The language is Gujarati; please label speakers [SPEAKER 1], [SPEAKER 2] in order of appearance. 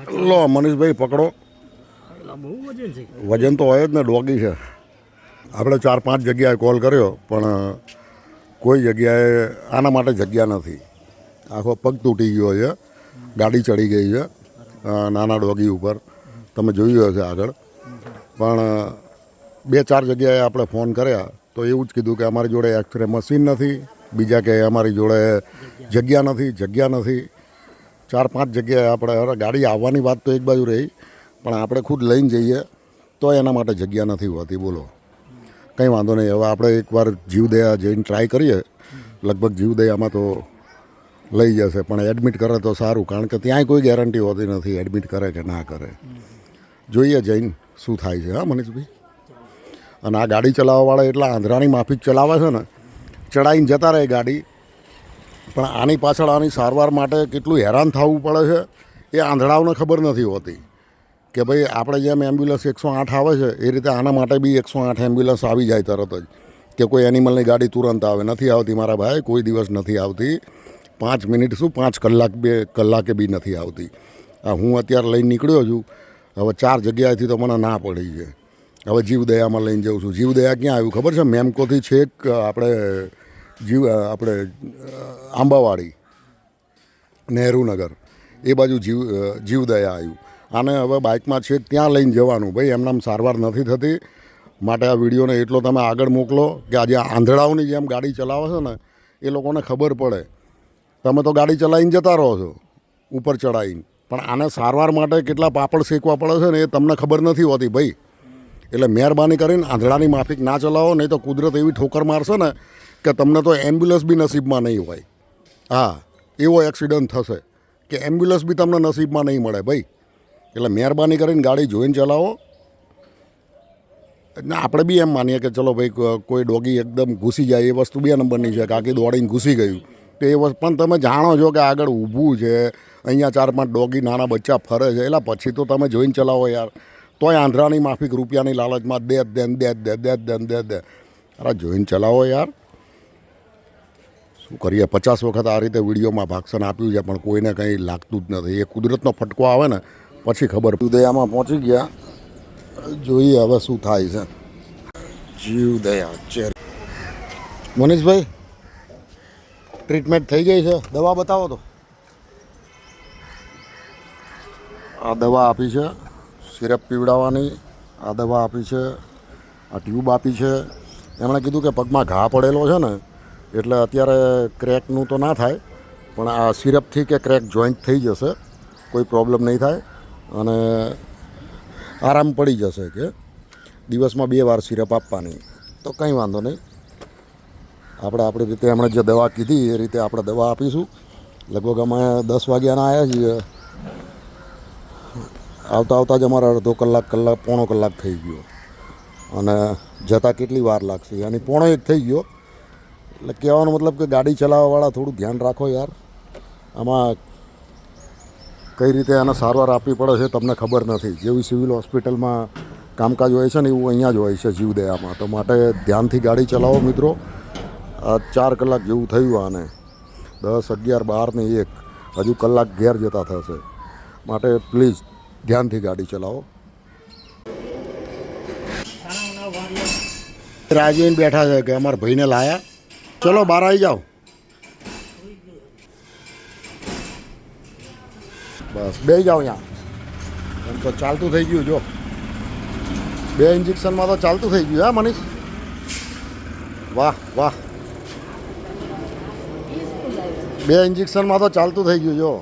[SPEAKER 1] લો મનીષભાઈ પકડો. વજન તો હોય જ ને, ડોગી છે. આપણે 4-5 જગ્યાએ કોલ કર્યો પણ કોઈ જગ્યાએ આના માટે જગ્યા નથી. આખો પગ તૂટી ગયો છે, ગાડી ચડી ગઈ છે નાના ડોગી ઉપર, તમે જોયું હશે આગળ. પણ 2-4 જગ્યાએ આપણે ફોન કર્યા તો એવું જ કીધું કે અમારી જોડે એક્સરે મશીન નથી, બીજા કે અમારી જોડે જગ્યા નથી. 4-5 જગ્યાએ આપણે ગાડી આવવાની વાત તો એક બાજુ રહી, પણ આપણે ખુદ લઈને જઈએ તો એના માટે જગ્યા નથી હોતી. બોલો, કંઈ વાંધો નહીં. હવે આપણે એકવાર જીવદયા જઈને ટ્રાય કરીએ. લગભગ જીવદયામાં તો લઈ જશે, પણ એડમિટ કરે તો સારું, કારણ કે ત્યાંય કોઈ ગેરંટી હોતી નથી એડમિટ કરે કે ના કરે. જોઈએ જઈને શું થાય છે. હા મનીષભાઈ, અને આ ગાડી ચલાવવાવાળા એટલા આંધળાની માફિક ચલાવે છે ને, ચડાવીને જતા રહે ગાડી, પણ આની પાછળ આની સારવાર માટે કેટલું હેરાન થવું પડે છે એ આંધળાઓને ખબર નથી હોતી. કે ભાઈ આપણે જેમ એમ્બ્યુલન્સ 108 આવે છે એ રીતે આના માટે બી 108 એમ્બ્યુલન્સ આવી જાય તરત જ. કે કોઈ એનિમલની ગાડી તુરંત આવે, નથી આવતી મારા ભાઈ, કોઈ દિવસ નથી આવતી. 5 મિનિટ શું 5 કલાક 2 કલાકે બી નથી આવતી. હું અત્યારે લઈને નીકળ્યો છું, હવે 4 જગ્યાએથી તો મને ના પડી છે. હવે જીવદયામાં લઈને જાઉં છું. જીવદયા ક્યાં આવ્યું ખબર છે? મેમકોથી છેક આપણે આંબાવાડી, નહેરુનગર એ બાજુ જીવદયા આવ્યું. આને હવે બાઇકમાં છેક ત્યાં લઈને જવાનું. ભાઈ એમનામ સારવાર નથી થતી, માટે આ વિડીયોને એટલો તમે આગળ મોકલો કે આજે આંધળાઓની જેમ ગાડી ચલાવે છે ને એ લોકોને ખબર પડે. તમે તો ગાડી ચલાવીને જતા રહો છો ઉપર ચડાવીને, પણ આને સારવાર માટે કેટલા પાપડ શેકવા પડે છે ને એ તમને ખબર નથી હોતી ભાઈ. એટલે મહેરબાની કરીને આંધળાની માફિક ના ચલાવો, નહીં તો કુદરત એવી ઠોકર મારશે ને કે તમને તો એમ્બ્યુલન્સ બી નસીબમાં નહીં હોય. હા, એવો એક્સિડન્ટ થશે કે એમ્બ્યુલન્સ બી તમને નસીબમાં નહીં મળે ભાઈ. એટલે મહેરબાની કરીને ગાડી જોઈને ચલાવો. ના આપણે બી એમ માનીએ કે ચલો ભાઈ કોઈ ડોગી એકદમ ઘૂસી જાય એ વસ્તુ 2 નંબરની છે, કાકી દોડીને ઘૂસી ગયું તો એ વસ્તુ, પણ તમે જાણો છો કે આગળ ઊભું છે, અહીંયા 4-5 ડોગી નાના બચ્ચા ફરે છે, એટલે પછી તો તમે જોઈને ચલાવો યાર. તોય આંધળાની માફિક રૂપિયાની લાલચમાં દે. અરે જોઈને ચલાવો યાર. શું કરીએ, 50 વખત આ રીતે વિડીયોમાં ભાષણ આપ્યું છે પણ કોઈને કંઈ લાગતું જ નથી. એ કુદરતનો ફટકો આવે ને પછી ખબર. જીવદયામાં પહોંચી ગયા, જોઈએ હવે શું થાય છે. જીવદયા ચેર મનીષભાઈ, ટ્રીટમેન્ટ થઈ ગઈ છે? દવા બતાવો તો. આ દવા આપી છે, સિરપ પીવડાવવાની. આ દવા આપી છે, આ ટ્યુબ આપી છે. એમણે કીધું કે પગમાં ઘા પડેલો છે ને એટલે અત્યારે ક્રેકનું તો ના થાય, પણ આ સિરપથી કે ક્રેક જોઈન્ટ થઈ જશે, કોઈ પ્રોબ્લેમ નહીં થાય અને આરામ પડી જશે. કે દિવસમાં 2 વાર સિરપ આપવાની, તો કંઈ વાંધો નહીં. આપણે આપણી રીતે એમણે જે દવા કીધી એ રીતે આપણે દવા આપીશું. લગભગ અમે 10 વાગ્યાના આવ્યા છીએ. આવતા જ અમારા અડધો કલાક પોણો કલાક થઈ ગયો, અને જતાં કેટલી વાર લાગશે અને 1:45 થઈ ગયો. એટલે કહેવાનો મતલબ કે ગાડી ચલાવવાવાળા થોડું ધ્યાન રાખો યાર. આમાં કઈ રીતે આને સારવાર આપવી પડે છે તમને ખબર નથી. જેવી સિવિલ હોસ્પિટલમાં કામકાજ હોય છે ને એવું અહીંયા જ હોય છે જીવદયામાં. તો માટે ધ્યાનથી ગાડી ચલાવો મિત્રો. 4 કલાક જેવું થયું આને, 10, 11, 12 ને 1, હજુ કલાક ઘેર જતા થશે. માટે પ્લીઝ ધ્યાનથી ગાડી ચલાવો. રાજીને બેઠા છે કે અમારા ભાઈને લાયા, ચલો બહાર આવી જાઓ. બસ બેસી જાઓ અહીંયા. એમ તો ચાલતું થઈ ગયું. જો 2 ઇન્જેક્શનમાં તો ચાલતું થઈ ગયું. હા મનીષ, વાહ વાહ, 2 ઇન્જેક્શનમાં તો ચાલતું થઈ ગયું. જો